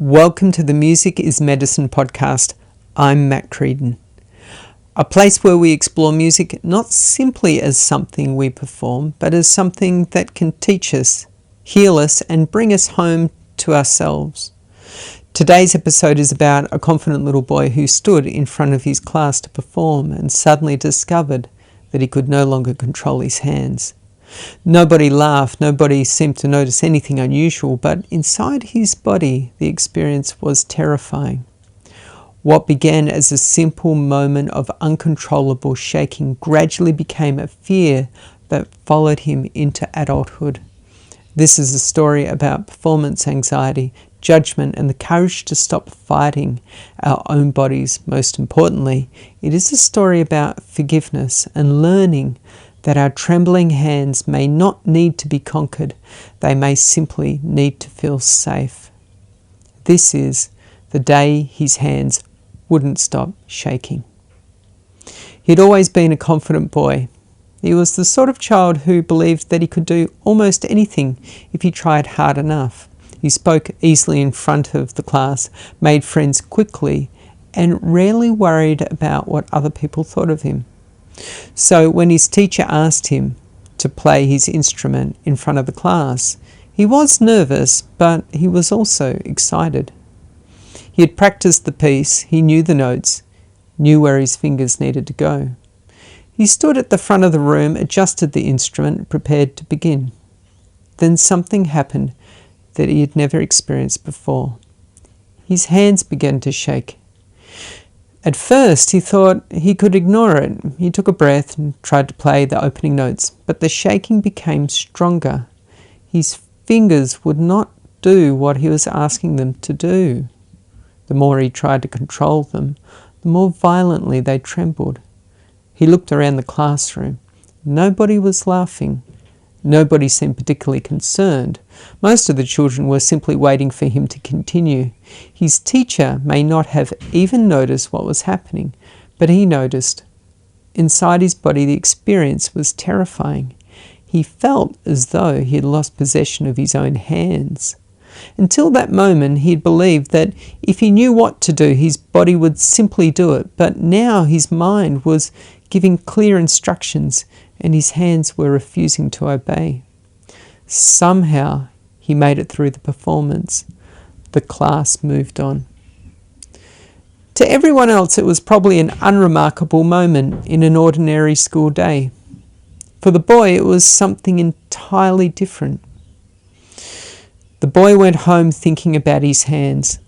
Welcome to the Music is Medicine podcast. I'm Matt Creedon. A place where we explore music not simply as something we perform, but as something that can teach us, heal us, and bring us home to ourselves. Today's episode is about a confident little boy who stood in front of his class to perform and suddenly discovered that he could no longer control his hands. Nobody laughed, nobody seemed to notice anything unusual, but inside his body the experience was terrifying. What began as a simple moment of uncontrollable shaking gradually became a fear that followed him into adulthood. This is a story about performance anxiety, judgment, and the courage to stop fighting our own bodies. Most importantly, it is a story about forgiveness and learning that our trembling hands may not need to be conquered. They may simply need to feel safe. This is the day his hands wouldn't stop shaking. He'd always been a confident boy. He was the sort of child who believed that he could do almost anything if he tried hard enough. He spoke easily in front of the class, made friends quickly, and rarely worried about what other people thought of him. So when his teacher asked him to play his instrument in front of the class, he was nervous, but he was also excited. He had practiced the piece, he knew the notes, knew where his fingers needed to go. He stood at the front of the room, adjusted the instrument, prepared to begin. Then something happened that he had never experienced before. His hands began to shake. At first, he thought he could ignore it. He took a breath and tried to play the opening notes, but the shaking became stronger. His fingers would not do what he was asking them to do. The more he tried to control them, the more violently they trembled. He looked around the classroom. Nobody was laughing. Nobody seemed particularly concerned. Most of the children were simply waiting for him to continue. His teacher may not have even noticed what was happening, but he noticed. Inside his body, the experience was terrifying. He felt as though he had lost possession of his own hands. Until that moment, he had believed that if he knew what to do, his body would simply do it. But now his mind was giving clear instructions, and his hands were refusing to obey. Somehow, he made it through the performance. The class moved on. To everyone else, it was probably an unremarkable moment in an ordinary school day. For the boy, it was something entirely different. The boy went home thinking about his hands.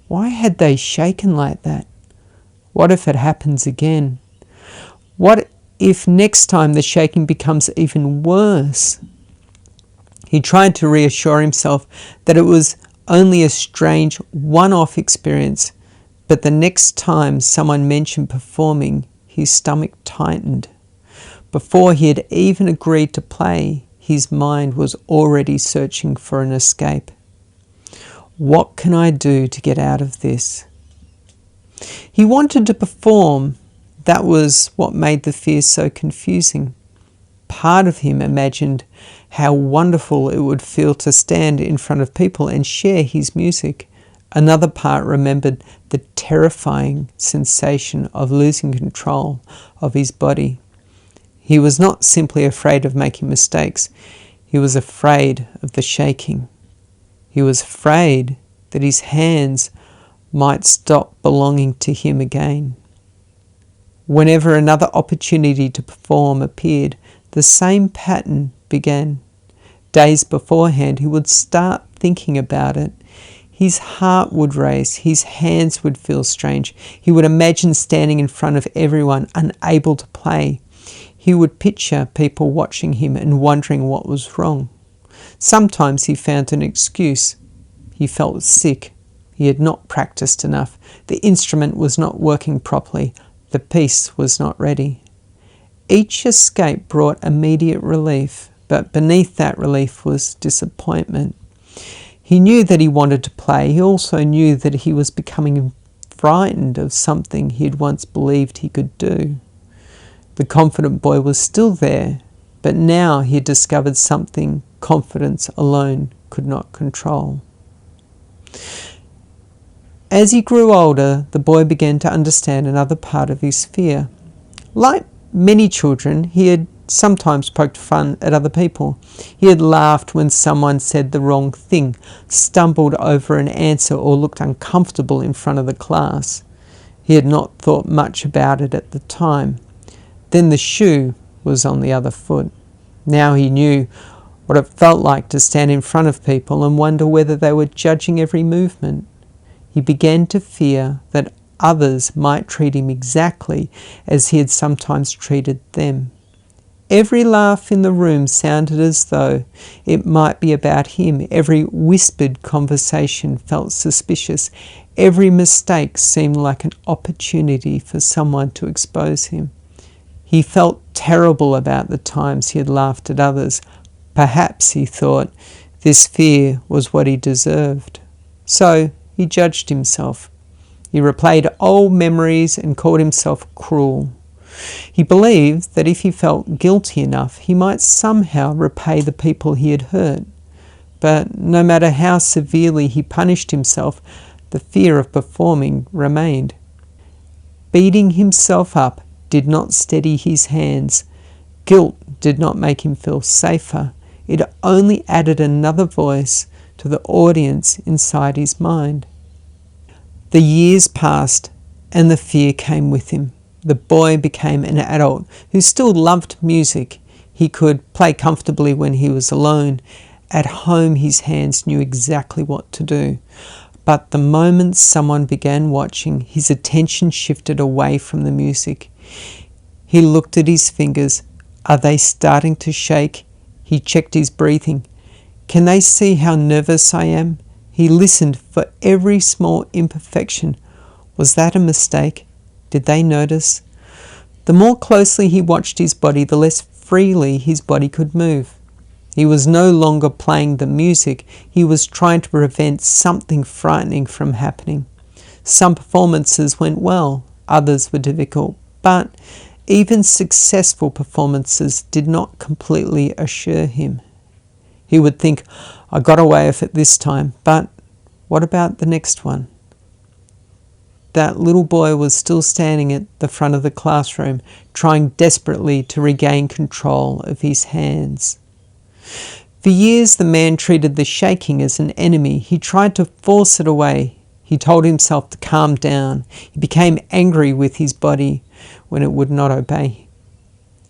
Why had they shaken like that? What if it happens again? What if next time the shaking becomes even worse? He tried to reassure himself that it was only a strange one-off experience, but the next time someone mentioned performing, his stomach tightened. Before he had even agreed to play, his mind was already searching for an escape. What can I do to get out of this? He wanted to perform. That was what made the fear so confusing. Part of him imagined how wonderful it would feel to stand in front of people and share his music. Another part remembered the terrifying sensation of losing control of his body. He was not simply afraid of making mistakes. He was afraid of the shaking. He was afraid that his hands might stop belonging to him again. Whenever another opportunity to perform appeared, the same pattern began. Days beforehand, he would start thinking about it. His heart would race, his hands would feel strange. He would imagine standing in front of everyone, unable to play. He would picture people watching him and wondering what was wrong. Sometimes he found an excuse. He felt sick. He had not practiced enough. The instrument was not working properly. The piece was not ready. Each escape brought immediate relief, but beneath that relief was disappointment. He knew that he wanted to play. He also knew that he was becoming frightened of something he had once believed he could do. The confident boy was still there, but now he had discovered something confidence alone could not control. As he grew older, the boy began to understand another part of his fear. Like many children, he had sometimes poked fun at other people. He had laughed when someone said the wrong thing, stumbled over an answer, or looked uncomfortable in front of the class. He had not thought much about it at the time. Then the shoe was on the other foot. Now he knew what it felt like to stand in front of people and wonder whether they were judging every movement. He began to fear that others might treat him exactly as he had sometimes treated them. Every laugh in the room sounded as though it might be about him. Every whispered conversation felt suspicious. Every mistake seemed like an opportunity for someone to expose him. He felt terrible about the times he had laughed at others. Perhaps, he thought, this fear was what he deserved. So he judged himself. He replayed old memories and called himself cruel. He believed that if he felt guilty enough, he might somehow repay the people he had hurt. But no matter how severely he punished himself, the fear of performing remained. Beating himself up did not steady his hands. Guilt did not make him feel safer. It only added another voice to the audience inside his mind. The years passed, and the fear came with him. The boy became an adult who still loved music. He could play comfortably when he was alone. At home, his hands knew exactly what to do. But the moment someone began watching, his attention shifted away from the music. He looked at his fingers. Are they starting to shake? He checked his breathing. Can they see how nervous I am? He listened for every small imperfection. Was that a mistake? Did they notice? The more closely he watched his body, the less freely his body could move. He was no longer playing the music. He was trying to prevent something frightening from happening. Some performances went well, others were difficult, but even successful performances did not completely assure him. He would think, I got away with it this time, but what about the next one? That little boy was still standing at the front of the classroom, trying desperately to regain control of his hands. For years, the man treated the shaking as an enemy. He tried to force it away. He told himself to calm down. He became angry with his body when it would not obey.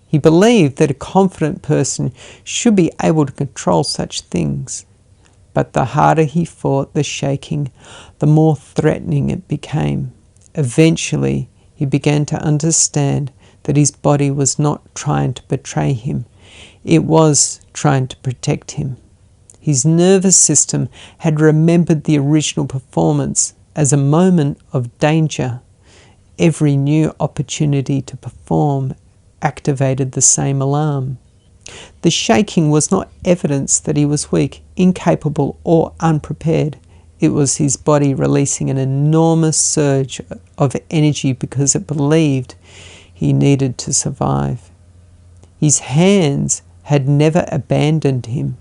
He believed that a confident person should be able to control such things. But the harder he fought the shaking, the more threatening it became. Eventually, he began to understand that his body was not trying to betray him. It was trying to protect him. His nervous system had remembered the original performance as a moment of danger. Every new opportunity to perform activated the same alarm. The shaking was not evidence that he was weak, incapable, or unprepared. It was his body releasing an enormous surge of energy because it believed he needed to survive. His hands had never abandoned him.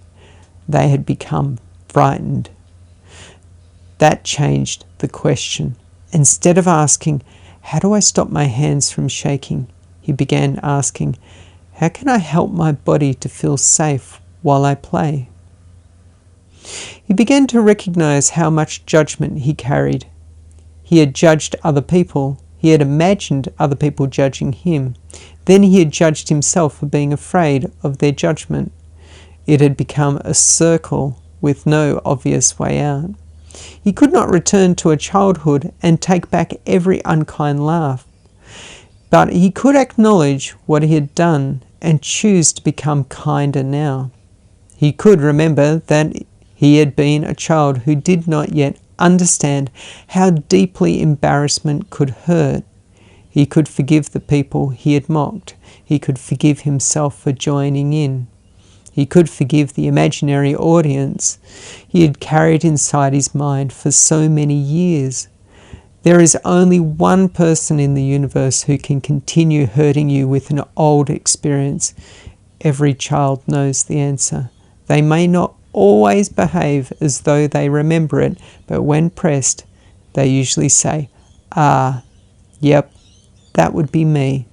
They had become frightened. That changed the question. Instead of asking, how do I stop my hands from shaking? He began asking, how can I help my body to feel safe while I play? He began to recognize how much judgment he carried. He had judged other people. He had imagined other people judging him. Then he had judged himself for being afraid of their judgment. It had become a circle with no obvious way out. He could not return to a childhood and take back every unkind laugh. But he could acknowledge what he had done and choose to become kinder now. He could remember that he had been a child who did not yet understand how deeply embarrassment could hurt. He could forgive the people he had mocked. He could forgive himself for joining in. He could forgive the imaginary audience he had carried inside his mind for so many years. There is only one person in the universe who can continue hurting you with an old experience. Every child knows the answer. They may not always behave as though they remember it, but when pressed, They usually say, "Ah, yep, that would be me."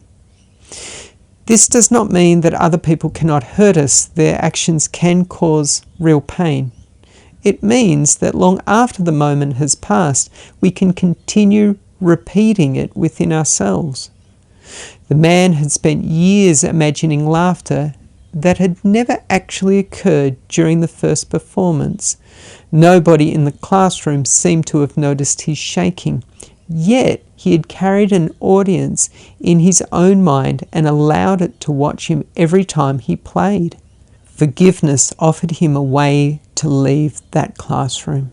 This does not mean that other people cannot hurt us. Their actions can cause real pain. It means that long after the moment has passed, we can continue repeating it within ourselves. The man had spent years imagining laughter that had never actually occurred during the first performance. Nobody in the classroom seemed to have noticed his shaking. Yet he had carried an audience in his own mind and allowed it to watch him every time he played. Forgiveness offered him a way to leave that classroom.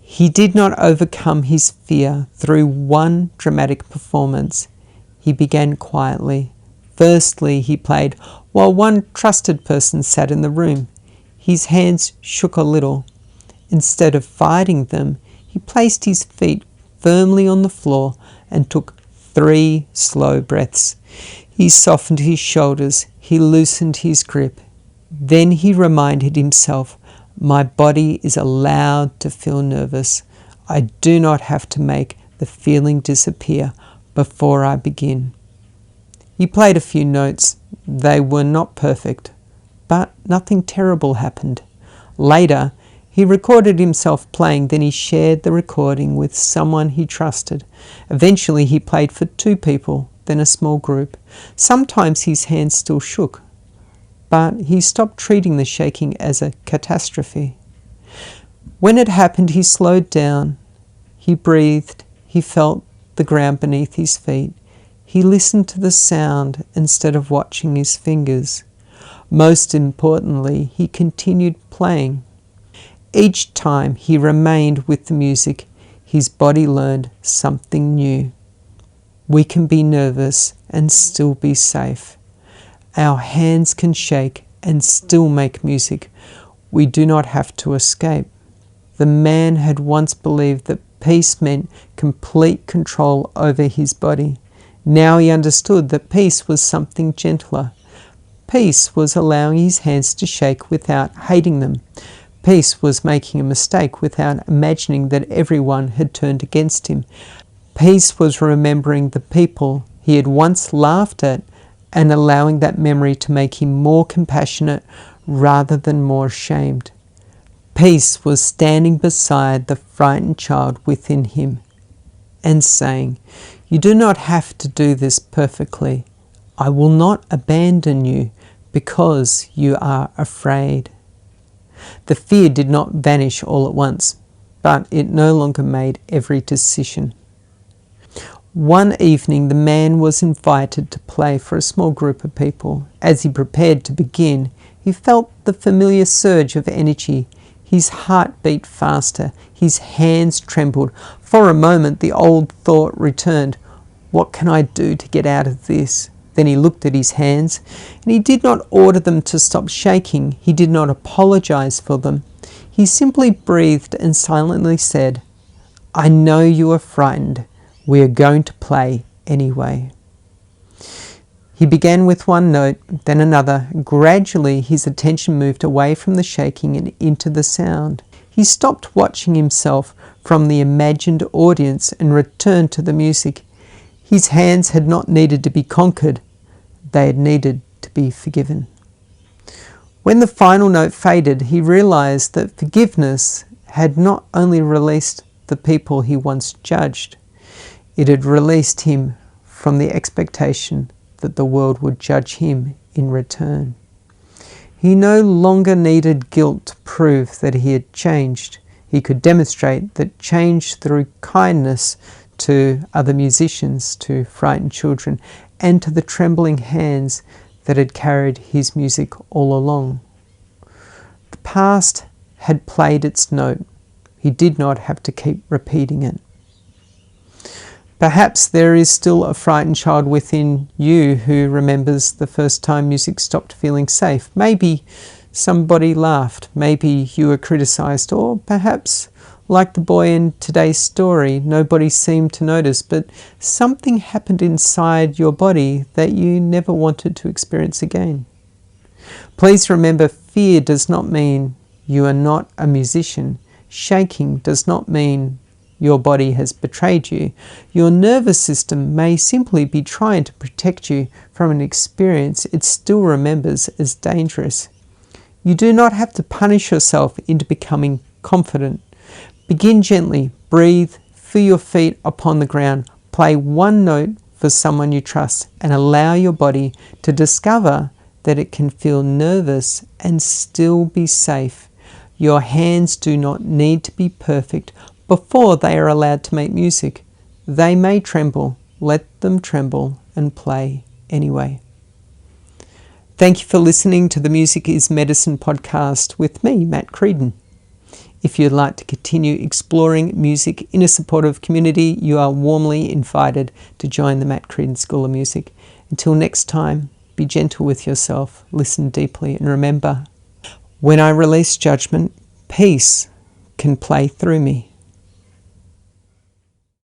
He did not overcome his fear through one dramatic performance. He began quietly. Firstly, he played while one trusted person sat in the room. His hands shook a little. Instead of fighting them, he placed his feet firmly on the floor and took 3 slow breaths. He softened his shoulders. He loosened his grip. Then he reminded himself, "My body is allowed to feel nervous. I do not have to make the feeling disappear before I begin." He played a few notes. They were not perfect, but nothing terrible happened. Later, he recorded himself playing, then he shared the recording with someone he trusted. Eventually, he played for 2 people, then a small group. Sometimes his hands still shook, but he stopped treating the shaking as a catastrophe. When it happened, he slowed down. He breathed. He felt the ground beneath his feet. He listened to the sound instead of watching his fingers. Most importantly, he continued playing. Each time he remained with the music, his body learned something new. We can be nervous and still be safe. Our hands can shake and still make music. We do not have to escape. The man had once believed that peace meant complete control over his body. Now he understood that peace was something gentler. Peace was allowing his hands to shake without hating them. Peace was making a mistake without imagining that everyone had turned against him. Peace was remembering the people he had once laughed at and allowing that memory to make him more compassionate rather than more ashamed. Peace was standing beside the frightened child within him and saying, "You do not have to do this perfectly. I will not abandon you because you are afraid." The fear did not vanish all at once, but it no longer made every decision. One evening, the man was invited to play for a small group of people. As he prepared to begin, he felt the familiar surge of energy. His heart beat faster. His hands trembled. For a moment, the old thought returned, "What can I do to get out of this?" Then he looked at his hands, and he did not order them to stop shaking. He did not apologize for them. He simply breathed and silently said, "I know you are frightened. We are going to play anyway." He began with one note, then another. Gradually, his attention moved away from the shaking and into the sound. He stopped watching himself from the imagined audience and returned to the music. His hands had not needed to be conquered. They had needed to be forgiven. When the final note faded, he realized that forgiveness had not only released the people he once judged, it had released him from the expectation that the world would judge him in return. He no longer needed guilt to prove that he had changed. He could demonstrate that change through kindness to other musicians, to frightened children, and to the trembling hands that had carried his music all along. The past had played its note. He did not have to keep repeating it. Perhaps there is still a frightened child within you who remembers the first time music stopped feeling safe. Maybe somebody laughed, maybe you were criticized, or perhaps, like the boy in today's story, nobody seemed to notice, but something happened inside your body that you never wanted to experience again. Please remember, fear does not mean you are not a musician. Shaking does not mean your body has betrayed you. Your nervous system may simply be trying to protect you from an experience it still remembers as dangerous. You do not have to punish yourself into becoming confident. Begin gently, breathe, feel your feet upon the ground, play one note for someone you trust, and allow your body to discover that it can feel nervous and still be safe. Your hands do not need to be perfect before they are allowed to make music. They may tremble, let them tremble, and play anyway. Thank you for listening to the Music is Medicine podcast with me, Matt Creedon. If you'd like to continue exploring music in a supportive community, you are warmly invited to join the Matt Creedon School of Music. Until next time, be gentle with yourself, listen deeply, and remember, when I release judgment, peace can play through me.